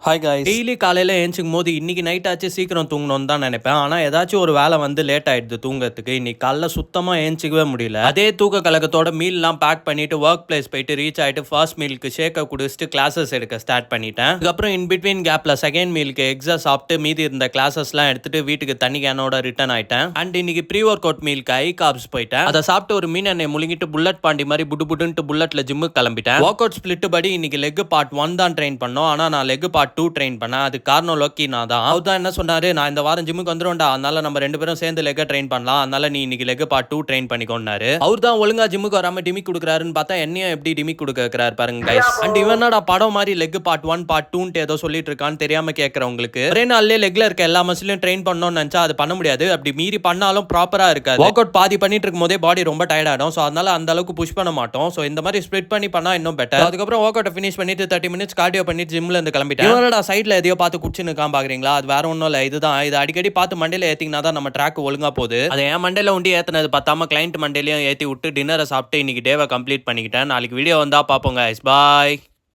Hi guys. Daily காலையில் ஏஞ்சிக்கும் போது இன்னைக்கு நைட் ஆச்சு சீக்கிரம் தூங்கணும்னு தான் நினைப்பேன். ஆனால் ஏதாச்சும் ஒரு வேலை வந்து லேட் ஆயிடுது தூங்கறதுக்கு. இன்னைக்கு காலைல சுத்தமாக ஏஞ்சிக்கவே முடியல. அதே தூக்க கலக்கத்தோட மீல்லாம் பேக் பண்ணிட்டு ஒர்க் பிளேஸ் போயிட்டு ரீச் ஆகிட்டு ஃபர்ஸ்ட் மீலுக்கு ஷேக்கை குடிச்சிட்டு கிளாஸஸ் எடுக்க ஸ்டார்ட் பண்ணிட்டேன். அதுக்கப்புறம் இன் பிட்வீன் கேப்ல செகண்ட் மீலுக்கு எக்ஸா சாப்பிட்டு மீதி இருந்த கிளாஸஸ்லாம் எடுத்துட்டு வீட்டுக்கு தண்ணி கேனோட ரிட்டர்ன் ஆயிட்டேன். அண்ட் இன்னைக்கு ப்ரீ ஒர்க் அவுட் மீலுக்கு ஐ காப்ஸ் போயிட்டேன். அதை சாப்பிட்டு ஒரு மீன் எண்ணெய் முழுங்கிட்டு புல்லட் பாண்டி மாதிரி புட்டுன்ட்டு புல்லட்ல ஜிம்முக்கு கிளம்பிட்டேன். ஒர்க் அவுட் ஸ்பிளிட் படி இன்னைக்கு லெக் பார்ட் 1 தான் ட்ரெயின் பண்ணோம். ஆனால் நான் லெக் பார்ட் 2 ட்ரெயின் பண்ணேன். அது காரணம் லோக்கி நான் தான். அவர் தான் என்ன சொன்னாரு, நான் இந்த வாரம் ஜிம்முக்கு வந்துருவேன்டா, அதனால நம்ம 2 பேரும் சேர்ந்து லெக்க ட்ரெயின் பண்ணலாம், அதனால நீ இன்னைக்கு லெக் பார்ட் 2 ட்ரெயின் பண்ணிக்கோன்னாரு. அவர் தான் ஒழுங்கா ஜிம்முக்கு வராம டிமிக் கொடுக்குறாருன்னு பார்த்தா என்னையும் எப்படி டிமிக் கொடுக்க வைக்கிறாரு பாருங்க கைஸ். அண்ட் இவனடா படம் மாதிரி லெக் பார்ட் 1 பார்ட் 2 ஏதோ சொல்லிட்டு இருக்கான்னு தெரியாம கேட்கறவங்களுக்கு, ஒரே நாள்லயே லெக்ல இருக்க எல்லா மசிலையும் ட்ரெயின் பண்ணணும்னு நினைச்சா அது பண்ண முடியாது. அப்படி மீறி பண்ணாலும் ப்ராப்பரா இருக்காது. ஒர்க் அவுட் பாதி பண்ணிட்டு இருக்கும் போதே பாடி ரொம்ப டயர்ட் ஆடும். ஸோ அதனால அந்த அளவுக்கு புஷ் பண்ண மாட்டோம். ஸோ இந்த மாதிரி ஸ்ப்ளிட் பண்ணி பண்ணா இன்னும் பெட்டர். அதுக்கப்புறம் ஒர்க் அவுட் ஃபினிஷ் பண்ணிட்டு 30 மினிட்ஸ் கார்டியோ பண்ணிட்டு ஜிம்ல இருந்து கிளம்பிட்டேன். இவனடா சைட்ல எதையோ பார்த்து குடிச்சுன்னு பாக்குறீங்களா, அது வேற ஒன்றும் இல்லை. இதுதான், இது அடிக்கடி பார்த்து மண்டையில ஏத்திங்கன்னா தான் நம்ம ட்ராக் ஒழுங்கா போகுது. அதை என் மண்டையில உண்டி ஏத்தினது பார்த்தாம கிளைண்ட் மண்டையிலையும் ஏற்றி விட்டு டின்னரை சாப்பிட்டு இன்னைக்கு டேவை கம்ப்ளீட் பண்ணிக்கிட்டேன். நாளைக்கு வீடியோ வந்தா பார்ப்போங்க. பாய்.